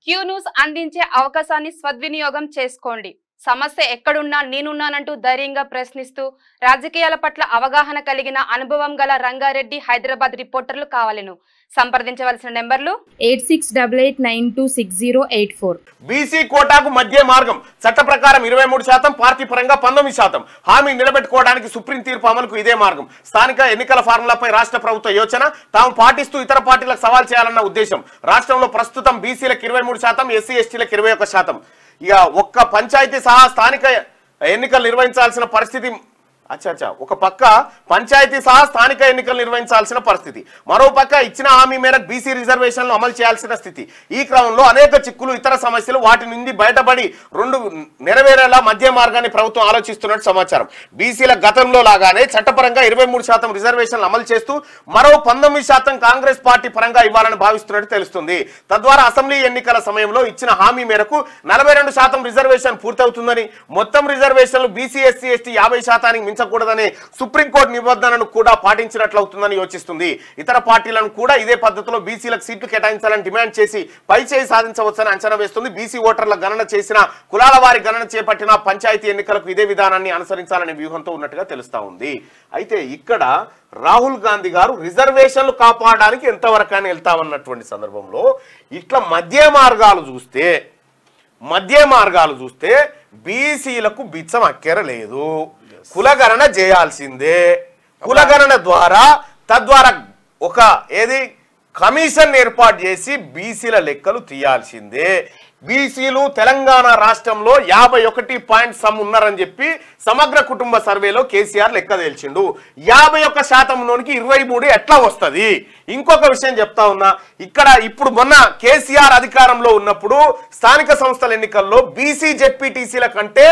Q news అందించే అవకాశాన్ని సద్వినియోగం చేసుకోండి. సమస్య ఎక్కడున్నా నేనున్నానంటూ ధైర్యంగా ప్రశ్నిస్తూ రాజకీయాల పట్ల అవగాహన కలిగిన అనుభవం గల రంగారెడ్డి హైదరాబాద్ రిపోర్టర్లు కావాలను సంప్రదించవలసిన నెంబర్లు 8688926084. బీసీ కోటాకు మధ్య మార్గం చట్ట ప్రకారం 23%, పార్టీ పరంగా 19%. హామీ నిలబెట్టుకోవడానికి సుప్రీం తీర్పు అమలుకు ఇదే మార్గం. స్థానిక ఎన్నికల ఫార్ములాపై రాష్ట్ర ప్రభుత్వ యోచన తాము పాటిస్తూ ఇతర పార్టీలకు సవాల్ చేయాలన్న ఉద్దేశం. రాష్ట్రంలో ప్రస్తుతం బీసీలకు 23%, ఎస్సీ ఎస్టీలకు 21%. ఇక ఒక్క పంచాయతీ సహా స్థానిక ఎన్నికలు నిర్వహించాల్సిన పరిస్థితి. ఒక పక్క పంచాయతీ సహా స్థానిక ఎన్నికలు నిర్వహించాల్సిన పరిస్థితి, మరో పక్క ఇచ్చిన హామీ మేరకు బీసీ రిజర్వేషన్లు అమలు చేయాల్సిన స్థితి. ఈ క్రమంలో అనేక చిక్కులు, ఇతర సమస్యలు, వాటి నుండి బయటపడి రెండు నెరవేరేలా మధ్య మార్గాన్ని ప్రభుత్వం ఆలోచిస్తున్నట్టు సమాచారం. బీసీల గతంలో లాగానే చట్టపరంగా 23% రిజర్వేషన్లు అమలు చేస్తూ మరో 19% కాంగ్రెస్ పార్టీ పరంగా ఇవ్వాలని భావిస్తున్నట్టు తెలుస్తుంది. తద్వారా అసెంబ్లీ ఎన్నికల సమయంలో ఇచ్చిన హామీ మేరకు 42% రిజర్వేషన్ పూర్తవుతుందని, మొత్తం రిజర్వేషన్లు బీసీ ఎస్సీ ఎస్టీ 50%కి మించకూడదనే సుప్రీంకోర్టు నిబంధనను కూడా పాటించినట్లవుతుందని యోచిస్తుంది. ఇతర పార్టీలను కూడా ఇదే పద్ధతిలో బీసీలకు సీట్లు కేటాయించాలని డిమాండ్ చేసి పైచేయి సాధించవచ్చని అంచనా వేస్తుంది. బీసీ ఓటర్ల గణన చేసిన, కులాల వారి గణన చేపట్టిన పంచాయతీ ఎన్నికలకు ఇదే విధానాన్ని అనుసరించాలనే వ్యూహంతో ఉన్నట్టుగా తెలుస్తా ఉంది. అయితే ఇక్కడ రాహుల్ గాంధీ గారు రిజర్వేషన్లు కాపాడడానికి ఎంతవరకు అని వెళ్తామన్నటువంటి సందర్భంలో ఇట్లా మధ్య మార్గాలు చూస్తే బీసీలకు బిచ్చం అక్కరలేదు. కులగణన చేయాల్సిందే. కులగణన ద్వారా తద్వారా ఒక కమిషన్ ఏర్పాటు చేసి బీసీల లెక్కలు తీయాల్సిందే. బీసీలు తెలంగాణ రాష్ట్రంలో 51 ఉన్నారని చెప్పి సమగ్ర కుటుంబ సర్వేలో కేసీఆర్ లెక్క తేల్చిండు. 51%లోనికి 23 ఎట్లా వస్తుంది? ఇంకొక విషయం చెప్తా ఉన్నా, ఇక్కడ ఇప్పుడు మొన్న కేసీఆర్ అధికారంలో ఉన్నప్పుడు స్థానిక సంస్థల ఎన్నికల్లో బీసీ జెడ్పీటీసీల కంటే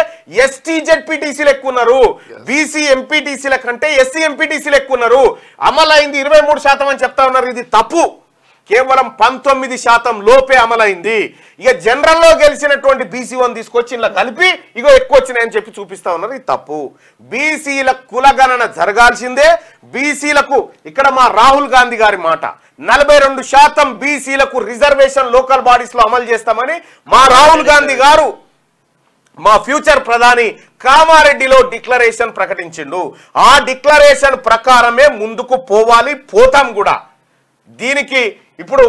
ఎస్టీ జెడ్పీటీసీలు ఎక్కువ ఉన్నారు, బీసీ ఎంపీటీసీల కంటే ఎస్సీ ఎంపీటీసీలు ఎక్కువ ఉన్నారు. అమలైంది 23% అని చెప్తా ఉన్నారు. ఇది తప్పు. కేవలం 19% లోపే అమలైంది. ఇక జనరల్లో గెలిచినటువంటి బీసీ1 తీసుకొచ్చి ఇలా కలిపి ఇగో ఎక్కువ వచ్చినాయని చెప్పి చూపిస్తా ఉన్నారు. ఇది తప్పు. బీసీల కులగణన జరగాల్సిందే. బీసీలకు ఇక్కడ మా రాహుల్ గాంధీ గారి మాట, 42% బీసీలకు రిజర్వేషన్ లోకల్ బాడీస్ లో అమలు చేస్తామని మా రాహుల్ గాంధీ గారు మా ఫ్యూచర్ ప్రధాని కామారెడ్డిలో డిక్లరేషన్ ప్రకటించిండు. ఆ డిక్లరేషన్ ప్రకారమే ముందుకు పోవాలి, పోతాం కూడా. దీనికి ఇప్పుడు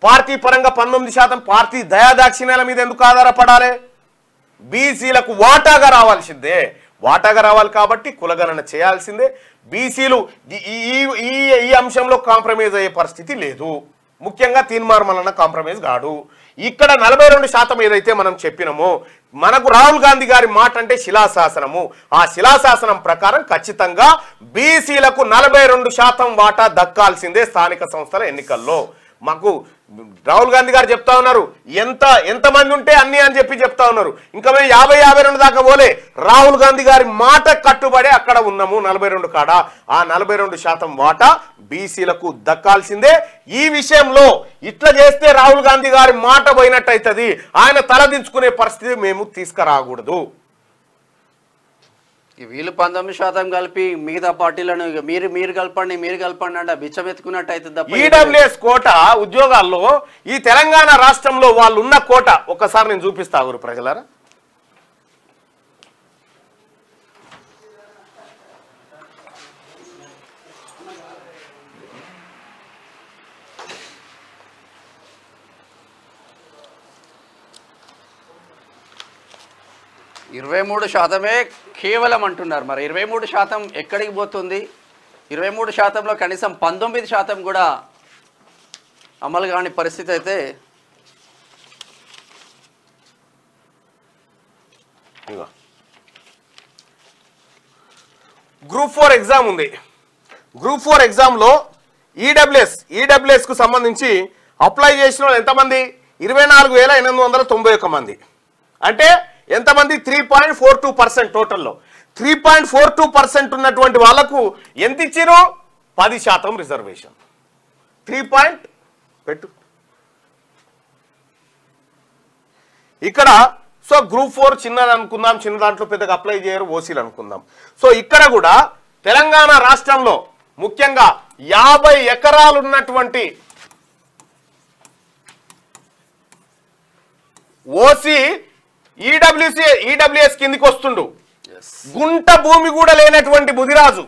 పార్టీ పరంగా 19%, పార్టీ దయాదాక్షిణ్యాల మీద ఎందుకు ఆధారపడాలి? బీసీలకు వాటాగా రావాల్సిందే. వాటాగా రావాలి కాబట్టి కులగణన చేయాల్సిందే. బీసీలు ఈ అంశంలో కాంప్రమైజ్ అయ్యే పరిస్థితి లేదు. ముఖ్యంగా తీన్మార్మలన్న కాంప్రమైజ్ కాడు. ఇక్కడ 42% ఏదైతే మనం చెప్పినామో, మనకు రాహుల్ గాంధీ గారి మాట అంటే శిలాశాసనము. ఆ శిలాశాసనం ప్రకారం ఖచ్చితంగా బీసీలకు 42% వాటా దక్కాల్సిందే స్థానిక సంస్థల ఎన్నికల్లో. మాకు రాహుల్ గాంధీ గారు చెప్తా ఉన్నారు, ఎంతమంది ఉంటే అన్ని అని చెప్పి చెప్తా ఉన్నారు. ఇంకా మేము 50-52 దాకా పోలే. రాహుల్ గాంధీ గారి మాట కట్టుబడి అక్కడ ఉన్నాము 42 కాడ. ఆ 42% వాటా బీసీలకు దక్కాల్సిందే. ఈ విషయంలో ఇట్లా చేస్తే రాహుల్ గాంధీ గారి మాట పోయినట్టు అవుతుంది. ఆయన తలదించుకునే పరిస్థితి మేము తీసుకురాకూడదు. వీళ్ళు 19% కలిపి మిగతా పార్టీలను మీరు కలపండి అంటే బిచ్చం ఎత్తుకున్నట్టు అవుతుంది. ఈడబ్ల్యూఎస్ కోట ఉద్యోగాల్లో ఈ తెలంగాణ రాష్ట్రంలో వాళ్ళు ఉన్న కోట ఒక్కసారి నేను చూపిస్తా ఊరు ప్రజలారా. – 23% కేవలం అంటున్నారు. మరి 23% ఎక్కడికి పోతుంది? 23%లో కనీసం 19% కూడా అమలు కాని పరిస్థితి అయితే గ్రూప్ 4 ఎగ్జామ్ ఉంది. గ్రూప్ 4 ఎగ్జామ్లో ఈడబ్ల్యూఎస్కు సంబంధించి అప్లై చేసిన వాళ్ళు ఎంతమంది? 24,891 మంది. అంటే ఎంతమంది? 3.42% టోటల్లో 3.42% ఉన్నటువంటి వాళ్ళకు ఎంత ఇచ్చారు? 10% రిజర్వేషన్. 3 పెట్టు ఇక్కడ. సో గ్రూప్ 4 చిన్నది అనుకుందాం, చిన్న దాంట్లో పెద్దగా అప్లై చేయరు, ఓసీలు అనుకుందాం. సో ఇక్కడ కూడా తెలంగాణ రాష్ట్రంలో ముఖ్యంగా 50 ఎకరాలు ఉన్నటువంటి ఓసీ ఈడబ్ల్యూఎస్ కిందికి వస్తుండు. గుంట భూమి కూడా లేనటువంటి ముదిరాజు,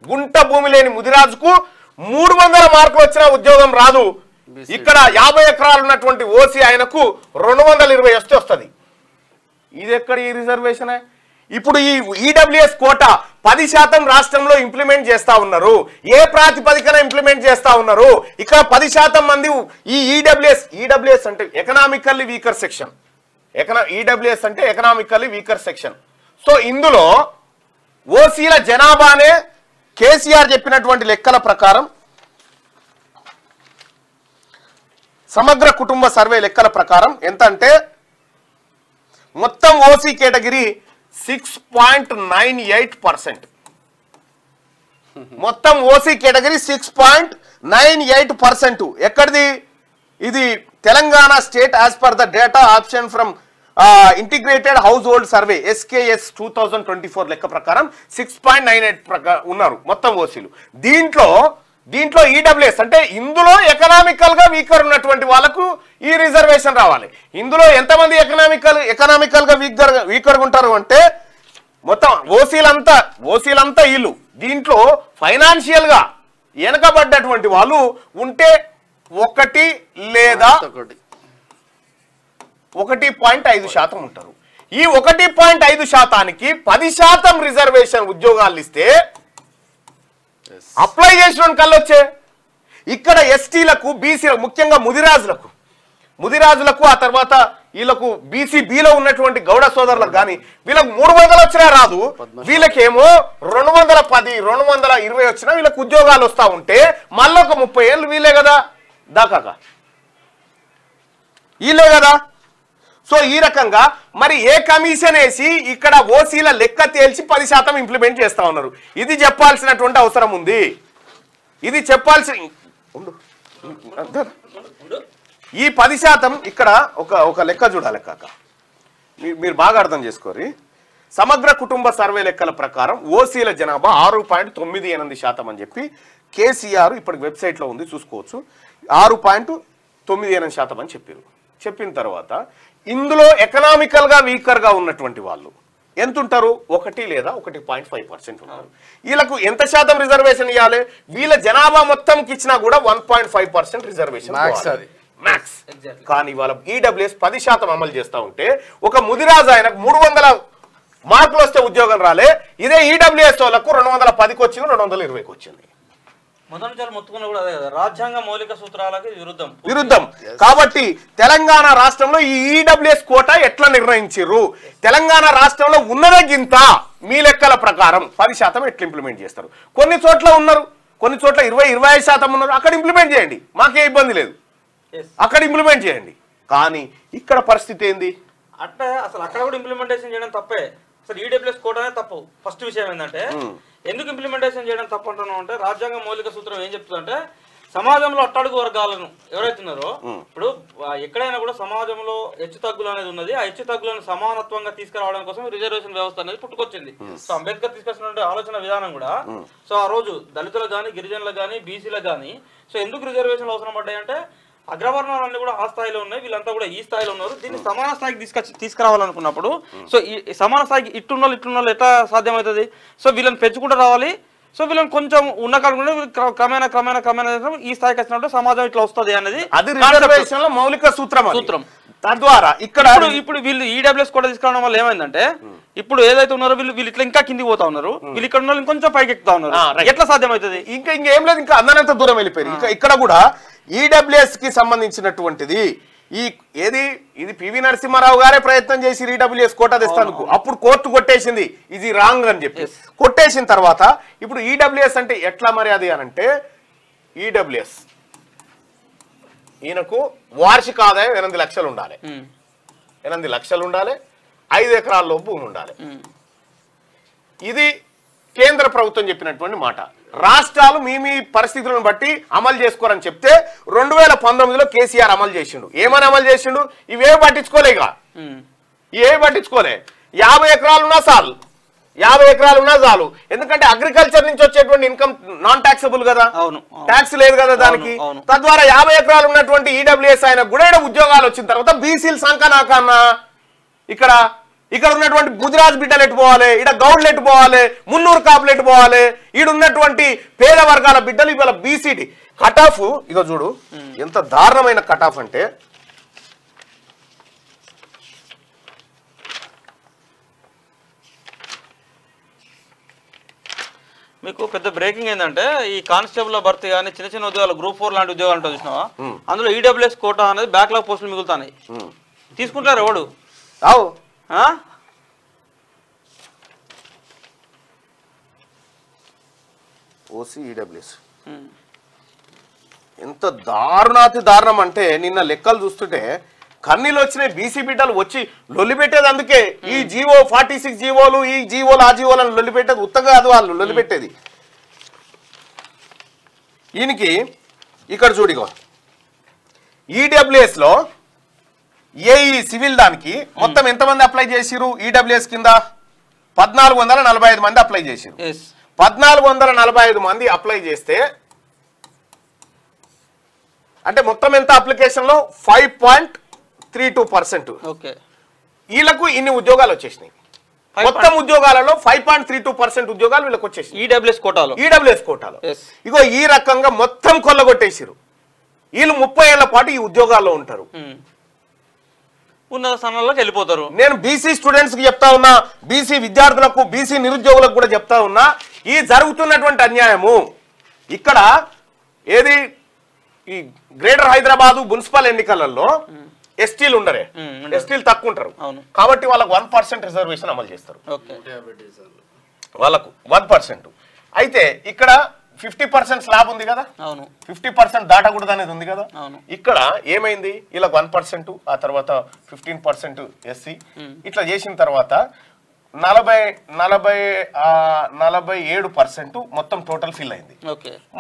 గుంట భూమి లేని ముదిరాజుకు 300 మార్కులు వచ్చినా ఉద్యోగం రాదు. ఇక్కడ 50 ఎకరాలు ఉన్నటువంటి ఓసీ ఆయనకు 220 వస్తుంది. ఇది ఎక్కడ ఈ రిజర్వేషన్? ఇప్పుడు ఈ ఈడబ్ల్యూఎస్ కోటా 10% రాష్ట్రంలో ఇంప్లిమెంట్ చేస్తా ఉన్నారు. ఏ ప్రాతిపదికన ఇంప్లిమెంట్ చేస్తా ఉన్నారు? ఇక్కడ 10% మంది ఈ ఈడబ్ల్యూఎస్ అంటే ఎకనామికల్లీ వీకర్ సెక్షన్, ఈడబ్ల్యూఎస్ అంటే ఎకనామికల్లీ వీకర్ సెక్షన్. సో ఇందులో ఓసీల జనాభానే కేసీఆర్ చెప్పినటువంటి లెక్కల ప్రకారం, సమగ్ర కుటుంబ సర్వే లెక్కల ప్రకారం ఎంత అంటే మొత్తం ఓసీ కేటగిరీ 6.98%. మొత్తం ఓసీ కేటగిరీ 6.98%. ఎక్కడిది ఇది? Telangana state as per the data option from integrated house hold survey SKS 2024 లెక్క ప్రకారం 6.98 ఉన్నారు మొత్తం ఓసీలు. దీంట్లో ఈడబ్ల్యూఎస్ అంటే ఇందులో ఎకనామికల్ గా వీకర్ ఉన్నటువంటి వాళ్ళకు ఈ రిజర్వేషన్ రావాలి. ఇందులో ఎంతమంది ఎకనామికల్ గా వీకర్ ఉంటారు అంటే మొత్తం ఓసీలంతా వీళ్ళు. దీంట్లో ఫైనాన్షియల్ గా వెనకబడ్డటువంటి వాళ్ళు ఉంటే 1 లేదా 1.5% ఉంటారు. ఈ 1.5%కి 10% రిజర్వేషన్ ఉద్యోగాలు ఇస్తే అప్లై చేసిన కళ్ళొచ్చే. ఇక్కడ ఎస్టీలకు, బీసీలకు, ముఖ్యంగా ముదిరాజులకు ఆ తర్వాత వీళ్ళకు బీసీబీలో ఉన్నటువంటి గౌడ సోదరులకు కానీ వీళ్ళకు 300 వచ్చినా రాదు. వీళ్ళకేమో 210, 220 వచ్చినా వీళ్ళకి ఉద్యోగాలు వస్తూ ఉంటే మళ్ళీ ఒక 30 ఏళ్ళు వీళ్ళే కదా వీళ్ళే కదా. సో ఈ రకంగా మరి ఏ కమిషన్ వేసి ఇక్కడ ఓసీల లెక్క తేల్చి 10% ఇంప్లిమెంట్ చేస్తా ఉన్నారు? ఇది చెప్పాల్సినటువంటి అవసరం ఉంది. ఇది చెప్పాల్సిన ఈ 10% ఇక్కడ ఒక లెక్క చూడాలి కాక, మీరు బాగా అర్థం చేసుకోరి. సమగ్ర కుటుంబ సర్వే లెక్కల ప్రకారం ఓసీల జనాభా 6.98% అని చెప్పి కేసీఆర్ ఇప్పటికి వెబ్సైట్లో ఉంది, చూసుకోవచ్చు. 6.98% అని చెప్పిన తర్వాత ఇందులో ఎకనామికల్ గా వీకర్ గా ఉన్నటువంటి వాళ్ళు ఎంత ఉంటారు? 1 లేదా 1.5% ఉన్నారు. వీళ్ళకు ఎంత శాతం రిజర్వేషన్ ఇవ్వాలి? వీళ్ళ జనాభా మొత్తంకి ఇచ్చినా కూడా 1.5% రిజర్వేషన్ మ్యాక్స్. కానీ వాళ్ళ ఈడబ్ల్యూఎస్ 10% అమలు చేస్తా ఉంటే ఒక ముదిరాజు ఆయనకు 300 మార్కులు వస్తే ఉద్యోగం రాలే. ఇదే ఈడబ్ల్యూఎస్ వాళ్ళకు 210కి వచ్చింది, 220కి వచ్చింది. రాజ్యాంగ మౌలిక సూత్రాలకు విరుద్ధం. కాబట్టి తెలంగాణ రాష్ట్రంలో ఈ ఈడబ్ల్యూఎస్ కోటా ఎట్లా నిర్ణయించారు? తెలంగాణ రాష్ట్రంలో ఉన్నదే గింత మీ లెక్కల ప్రకారం 10% ఎట్లా ఇంప్లిమెంట్ చేస్తారు? కొన్ని చోట్ల ఉన్నారు, కొన్ని చోట్ల 20-25% ఉన్నారు. అక్కడ ఇంప్లిమెంట్ చేయండి, మాకే ఇబ్బంది లేదు, అక్కడ ఇంప్లిమెంట్ చేయండి. కానీ ఇక్కడ పరిస్థితి ఏంది అంటే అసలు అక్కడ కూడా ఇంప్లిమెంటేషన్ చేయడం తప్పే. అసలు ఈడబ్ల్యూఎస్ కోటానే తప్పు. ఫస్ట్ విషయం ఏంటంటే ఎందుకు ఇంప్లిమెంటేషన్ చేయడం తప్పు అంటున్నాం అంటే రాజ్యాంగ మౌలిక సూత్రం ఏం చెప్తుందంటే సమాజంలో అట్టడుగు వర్గాలను ఎవరైతే ఉన్నారో ఇప్పుడు ఎక్కడైనా కూడా సమాజంలో హెచ్చు తగ్గులు అనేది ఉన్నది. ఆ హెచ్చు తగ్గులను సమానత్వంగా తీసుకురావడం కోసం రిజర్వేషన్ వ్యవస్థ అనేది పుట్టుకొచ్చింది. సో అంబేద్కర్ తీసుకొచ్చినటువంటి ఆలోచన విధానం కూడా సో ఆ రోజు దళితులకు కానీ, గిరిజనులకు కానీ, బీసీలకు కానీ సో ఎందుకు రిజర్వేషన్లు అవసరం పడ్డాయంటే అగ్రవర్ణాలన్నీ కూడా ఆ స్థాయిలో ఉన్నాయి, వీళ్ళంతా కూడా ఈ స్థాయిలో ఉన్నారు. దీన్ని సమాన స్థాయికి తీసుకురావాలనుకున్నప్పుడు సో ఈ సమాన స్థాయికి ఇట్టున్నోళ్ళు ఎట్లా సాధ్యమవుతుంది? సో వీళ్ళని పెంచుకుంటూ రావాలి. సో వీళ్ళని కొంచెం ఉన్న కాకుండా క్రమేణా ఈ స్థాయికి వచ్చినప్పుడు సమాజం ఇట్లా వస్తుంది అనేది మౌలిక సూత్రం. తద్వారా ఇప్పుడు వీళ్ళు ఈడబ్ల్యూఎస్ కూడా తీసుకురావడం వల్ల ఏమైందంటే ఇప్పుడు ఏదైతే ఉన్నారో వీళ్ళు ఇట్లా ఇంకా కిందికి పోతా ఉన్నారు, వీళ్ళు ఇక్కడ ఉన్న ఇంకొంచెం పైకి ఎక్కుతా ఉన్నారు. ఎట్లా సాధ్యమవుతుంది? ఇంకేం లేదు, ఇంకా అందనంత దూరం వెళ్ళిపోయారు. ఇక్కడ కూడా ఈడబ్ల్యూఎస్ కి సంబంధించినటువంటిది ఇది పివి నరసింహారావు గారే ప్రయత్నం చేసి ఈడబ్ల్యూఎస్ కోటా తెస్తాను. అప్పుడు కోర్టు కొట్టేసింది ఇది రాంగ్ అని చెప్పి. కొట్టేసిన తర్వాత ఇప్పుడు ఈడబ్ల్యూఎస్ అంటే ఎట్లా మరి అది అనంటే ఈడబ్ల్యూఎస్ ఈయనకు వార్షిక ఆదాయం 8 లక్షలు ఉండాలి, 8 లక్షలు ఉండాలి, 5 ఎకరాల్లో భూమి ఉండాలి. ఇది కేంద్ర ప్రభుత్వం చెప్పినటువంటి మాట. రాష్ట్రాలు మీ పరిస్థితులను బట్టి అమలు చేసుకోరని చెప్తే 2019లో కేసీఆర్ అమలు చేసిండు. ఏమని అమలు చేసిండు? ఇవేమి పట్టించుకోలే, 50 ఎకరాలున్నా చాలు, 50 ఎకరాలు ఉన్నా చాలు. ఎందుకంటే అగ్రికల్చర్ నుంచి వచ్చేటువంటి ఇన్కమ్ నాన్ టాక్సబుల్ కదా, ట్యాక్స్ లేదు కదా దానికి. తద్వారా 50 ఎకరాలు ఉన్నటువంటి ఈడబ్ల్యూఎస్ ఆయన కూడా ఇక్కడ ఉద్యోగాలు వచ్చిన తర్వాత బీసీలు సంకనాకన్నా ఇక్కడ ఉన్నటువంటి ముదిరాజ్ బిడ్డలు ఎట్టు పోవాలి, ఇక్కడ గౌడ్లు ఎట్టు పోవాలి, మున్నూరు కాపులు ఎట్టు పోవాలి, ఈడ ఉన్నటువంటి పేద వర్గాల బిడ్డలు ఇవాళ బీసీటీ కట్ ఆఫ్. ఇక చూడు ఎంత దారుణమైన కట్ ఆఫ్ అంటే, మీకు పెద్ద బ్రేకింగ్ ఏంటంటే ఈ కానిస్టేబుల్ భర్తీ కానీ చిన్న చిన్న ఉద్యోగాలు గ్రూప్ 4 లాంటి ఉద్యోగాలు అంటే చూసినావా, అందులో ఈడబ్ల్యూఎస్ కోటా అనేది బ్యాక్లాగ్ పోస్టులు మిగులుతాయి. తీసుకుంటారు ఎవడు? ఓసీ ఈడబ్ల్యూఎస్ ఎంత దారుణాతి దారుణం అంటే, నిన్న లెక్కలు చూస్తుంటే కన్నీళ్ళు వచ్చినాయి. బీసీ బిడ్డలు వచ్చి లొల్లి పెట్టేది అందుకే. ఈ జీవో 46 జీవోలు, ఈ జీవోలు ఆ జీవోలను లొల్లి పెట్టేది ఉత్తగా కాదు, వాళ్ళు లొల్లి పెట్టేది. ఈయనకి ఇక్కడ చూడిగో ఈడబ్ల్యూఎస్ లో ఏఈ సివిల్ దానికి మొత్తం ఎంతమంది అప్లై చేసిరు? ఈడబ్ల్యూఎస్ కింద 1445 మంది అప్లై చేసిరు. 1445 మంది అప్లై చేస్తే అంటే మొత్తం ఎంత అప్లికేషన్ లో 5.32%. వీళ్ళకు ఇన్ని ఉద్యోగాలు వచ్చేసినాయి. మొత్తం ఉద్యోగాలలో 5.32% ఉద్యోగాలు వీళ్ళకి వచ్చేసినాయి ఈడబ్ల్యూఎస్ కోటాలో. ఇగో ఈ రకంగా మొత్తం కొల్లగొట్టేసిరు. వీళ్ళు 30 ఏళ్ల పాటు ఈ ఉద్యోగాల్లో ఉంటారు, ఉన్నత స్థానాల్లోకి వెళ్ళిపోతారు. నేను బీసీ స్టూడెంట్స్ కి చెప్తా ఉన్నా, బీసీ విద్యార్థులకు, బీసీ నిరుద్యోగులకు కూడా చెప్తా ఉన్నా, ఈ జరుగుతున్నటువంటి అన్యాయము ఇక్కడ ఏది ఈ గ్రేటర్ హైదరాబాద్ మున్సిపల్ ఎన్నికలలో ఎస్టీలు ఉండరే, ఎస్టీలు తక్కువ ఉంటారు కాబట్టి వాళ్ళకు 1% రిజర్వేషన్ అమలు చేస్తారు. వాళ్ళకు 1%. అయితే ఇక్కడ 50% స్లాబ్ ఉంది కదా, 50% దాటకూడదు అనేది ఉంది కదా. ఇక్కడ ఏమైంది, ఇలా 1%, ఆ తర్వాత 15% ఎస్సీ, ఇట్లా చేసిన తర్వాత 47% మొత్తం టోటల్ ఫిల్ అయింది.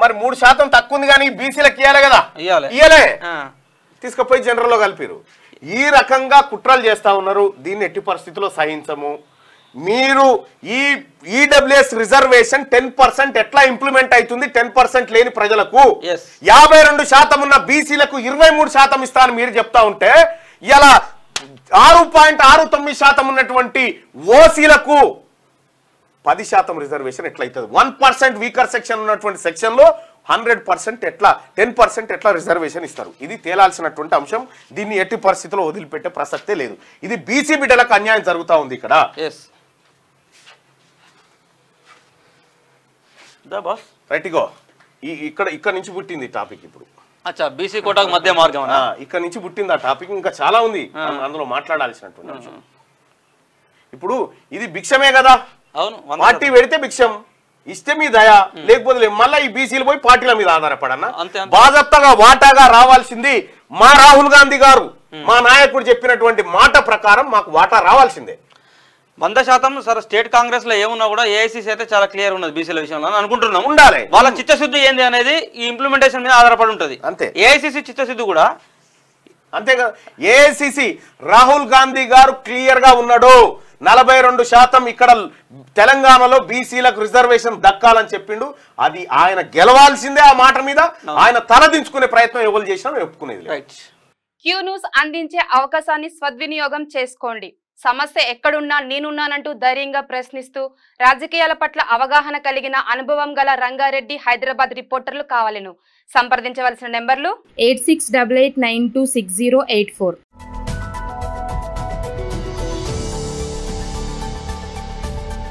మరి 3% తక్కువ ఉంది కానీ బీసీలకు ఇయ్యాలి కదా, ఇయ్యలే, తీసుకుపోయి జనరల్ లో కలిపిరు. ఈ రకంగా కుట్రలు చేస్తా ఉన్నారు. దీన్ని ఎట్టి పరిస్థితుల్లో సహించము. మీరు ఈ ఈడబ్ల్యూఎస్ రిజర్వేషన్ 10% ఎట్లా ఇంప్లిమెంట్ అవుతుంది? 10% లేని ప్రజలకు 52% ఉన్న బీసీలకు 23% ఇస్తాను మీరు చెప్తా ఉంటే, ఇలా 6.69% ఉన్నటువంటి ఓసీలకు 10% రిజర్వేషన్ ఎట్లయితుంది? 1% వీకర్ సెక్షన్ ఉన్నటువంటి సెక్షన్ లో 100% ఎట్లా, 10% ఎట్లా రిజర్వేషన్ ఇస్తారు? ఇది తేలాల్సినటువంటి అంశం. దీన్ని ఎట్టి పరిస్థితుల్లో వదిలిపెట్టే ప్రసక్తే లేదు. ఇది బీసీ బిడ్డలకు అన్యాయం జరుగుతా ఉంది ఇక్కడ. రైట్ గో ఇక్కడ నుంచి పుట్టింది టాపిక్. ఇప్పుడు బీసీ కోటాకు మధ్య మార్గం ఇక్కడ నుంచి పుట్టింది ఆ టాపిక్. ఇంకా చాలా ఉంది అందులో మాట్లాడాల్సినటువంటి అంశం. ఇప్పుడు ఇది భిక్షమే కదా, పార్టీ పెడితే భిక్షం, ఇస్తే మీ దయా, లేకపోతే మళ్ళీ ఈ బీసీలు పోయి పార్టీల మీద ఆధారపడన్నా. బాజప్తగా వాటాగా రావాల్సింది మా రాహుల్ గాంధీ గారు, మా నాయకుడు చెప్పినటువంటి మాట ప్రకారం మాకు వాటా రావాల్సిందే. 100% సరే. స్టేట్ కాంగ్రెస్ లో ఏమున్నా కూడా ఏఐసీసీ అయితే చాలా క్లియర్ ఉన్నది బీసీల విషయంలో అనుకుంటున్నాం. ఉండాలి. వాళ్ళ చిత్తశుద్ధి ఏంది అనేది ఈ ఇంప్లిమెంటేషన్ మీద ఆధారపడి ఉంటది. అంతే. ఏఐసీసీ చిత్తశుద్ధి కూడా అంతే కదా. ఏఐసీసీ రాహుల్ గాంధీ గారు క్లియర్ గా ఉన్నాడు. 42% ఇక్కడ తెలంగాణలో బీసీలకు రిజర్వేషన్ దక్కాలని చెప్పిండు. అది ఆయన గెలవాల్సిందే. ఆ మాట మీద ఆయన తలదించుకునే ప్రయత్నం ఎవరు చేసినా ఒప్పుకునేది. క్యూ న్యూస్ అందించే అవకాశాన్ని సద్వినియోగం చేసుకోండి. సమస్య ఎక్కడున్నా నేనున్నానంటూ ధైర్యంగా ప్రశ్నిస్తూ రాజకీయాల పట్ల అవగాహన కలిగిన అనుభవం గల రంగారెడ్డి హైదరాబాద్ రిపోర్టర్లు కావాలను సంప్రదించవలసిన నెంబర్లు 8688926084.